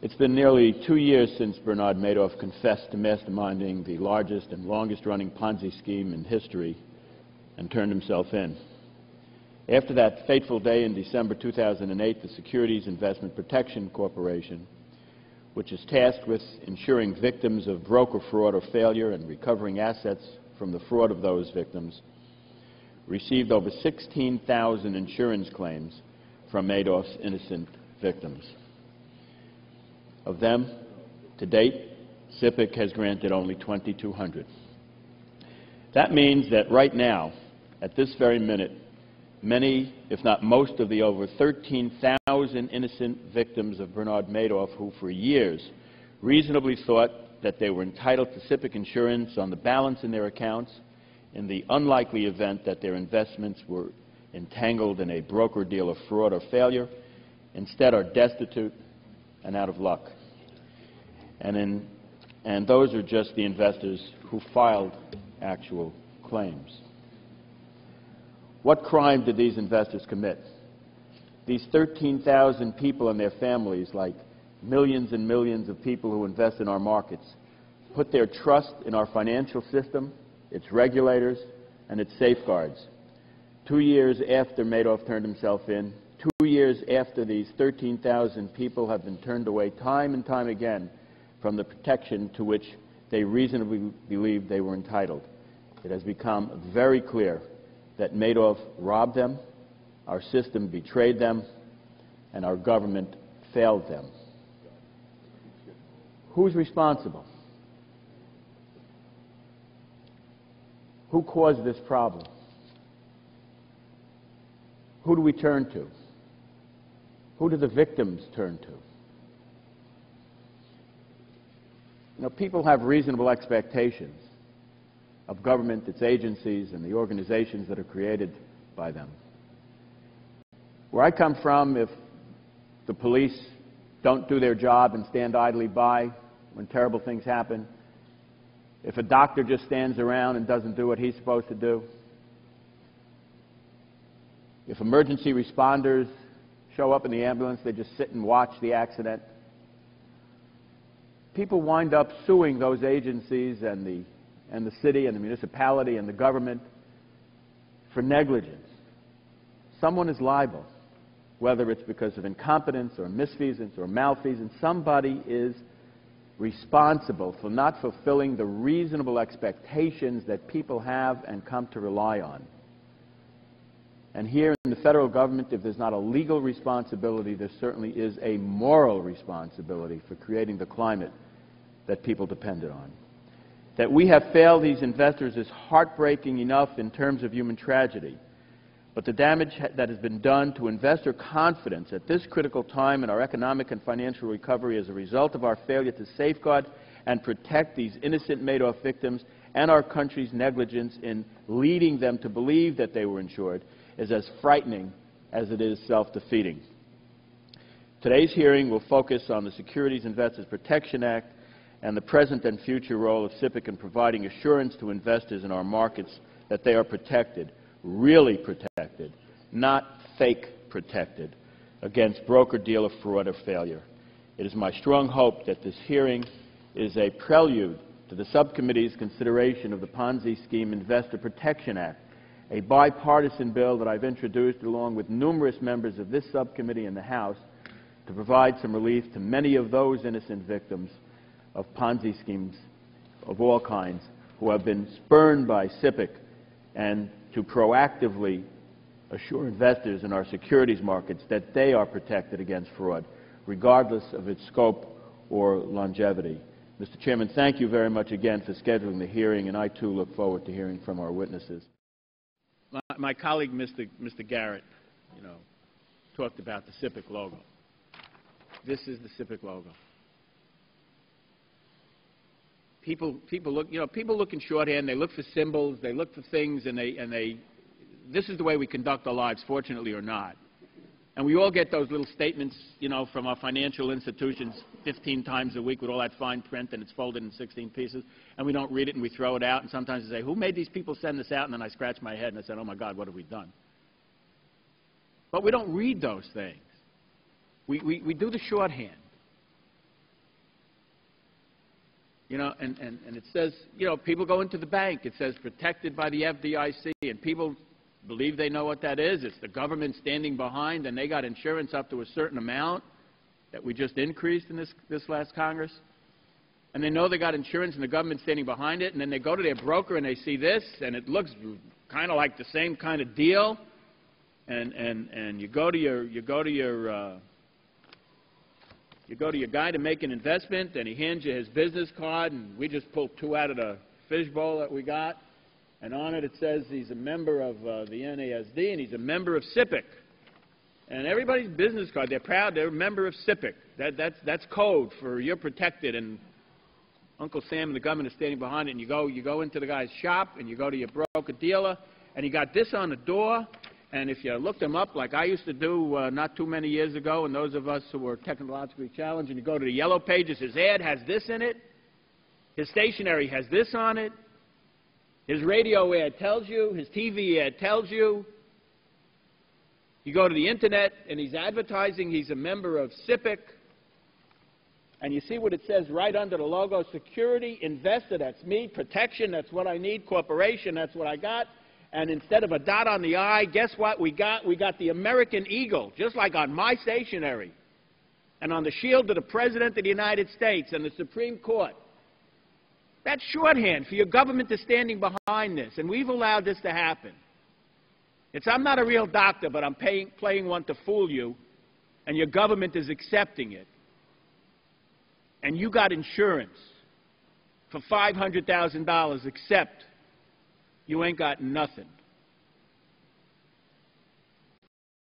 It's been nearly 2 years since Bernard Madoff confessed to masterminding the largest and longest-running Ponzi scheme in history and turned himself in. After that fateful day in December 2008, the Securities Investment Protection Corporation, which is tasked with ensuring victims of broker fraud or failure and recovering assets from the fraud of those victims, received over 16,000 insurance claims from Madoff's innocent victims. Of them, to date, SIPC has granted only 2,200. That means that right now, at this very minute, many, if not most, of the over 13,000 innocent victims of Bernard Madoff, who for years reasonably thought that they were entitled to SIPC insurance on the balance in their accounts in the unlikely event that their investments were entangled in a broker-dealer fraud or failure, instead are destitute and out of luck. And those are just the investors who filed actual claims. What crime did these investors commit? These 13,000 people and their families, like millions and millions of people who invest in our markets, put their trust in our financial system, its regulators, and its safeguards. 2 years after Madoff turned himself in, 2 years after these 13,000 people have been turned away time and time again from the protection to which they reasonably believed they were entitled, it has become very clear that Madoff robbed them, our system betrayed them, and our government failed them. Who's responsible? Who caused this problem? Who do we turn to? Who do the victims turn to? You know, people have reasonable expectations of government, its agencies, and the organizations that are created by them. Where I come from, if the police don't do their job and stand idly by when terrible things happen, if a doctor just stands around and doesn't do what he's supposed to do, if emergency responders show up in the ambulance, they just sit and watch the accident, people wind up suing those agencies and the city and the municipality and the government for negligence. Someone is liable, whether it's because of incompetence or misfeasance or malfeasance. Somebody is responsible for not fulfilling the reasonable expectations that people have and come to rely on. And here in the federal government, if there's not a legal responsibility, there certainly is a moral responsibility for creating the climate that people depended on. That we have failed these investors is heartbreaking enough in terms of human tragedy, but the damage that has been done to investor confidence at this critical time in our economic and financial recovery as a result of our failure to safeguard and protect these innocent Madoff victims and our country's negligence in leading them to believe that they were insured is as frightening as it is self-defeating. Today's hearing will focus on the Securities Investors Protection Act and the present and future role of SIPC in providing assurance to investors in our markets that they are protected, really protected, not fake protected, against broker-dealer fraud or failure. It is my strong hope that this hearing is a prelude to the subcommittee's consideration of the Ponzi Scheme Investor Protection Act, a bipartisan bill that I've introduced along with numerous members of this subcommittee in the House to provide some relief to many of those innocent victims of Ponzi schemes of all kinds who have been spurned by SIPC, and to proactively assure investors in our securities markets that they are protected against fraud, regardless of its scope or longevity. Mr. Chairman, thank you very much again for scheduling the hearing, and I too look forward to hearing from our witnesses. My colleague, Mr. Garrett, talked about the SIPC logo. This is the SIPC logo. People look in shorthand. They look for symbols. They look for things, and this is the way we conduct our lives, fortunately or not. And we all get those little statements, from our financial institutions 15 times a week with all that fine print, and it's folded in 16 pieces, and we don't read it, and we throw it out, and sometimes we say, who made these people send this out? And then I scratch my head, and I said, oh, my God, what have we done? But we don't read those things. We do the shorthand. You know, and it says, you know, people go into the bank. It says protected by the FDIC, and people believe they know what that is. It's the government standing behind, and they got insurance up to a certain amount that we just increased in this last Congress. And they know they got insurance and the government standing behind it, and then they go to their broker and they see this, and it looks kind of like the same kind of deal. And you go to your guy to make an investment, and he hands you his business card, and we just pulled 2 out of the fishbowl that we got, and on it says he's a member of the NASD and he's a member of SIPC. And everybody's business card, they're proud they're a member of SIPC. That's code for you're protected, and Uncle Sam and the government are standing behind it. And you go into the guy's shop, and you go to your broker dealer, and you got this on the door. And if you look them up, like I used to do not too many years ago, and those of us who were technologically challenged, and you go to the yellow pages, his ad has this in it, his stationery has this on it, his radio ad tells you, his TV ad tells you. You go to the Internet, and he's advertising he's a member of SIPC, and you see what it says right under the logo: security, investor, that's me, protection, that's what I need, corporation, that's what I got. And instead of a dot on the I, guess what we got? We got the American Eagle, just like on my stationery, and on the shield of the President of the United States and the Supreme Court. That's shorthand for your government is standing behind this, and we've allowed this to happen. I'm not a real doctor, but I'm playing one to fool you, and your government is accepting it. And you got insurance for $500,000, except you ain't got nothing.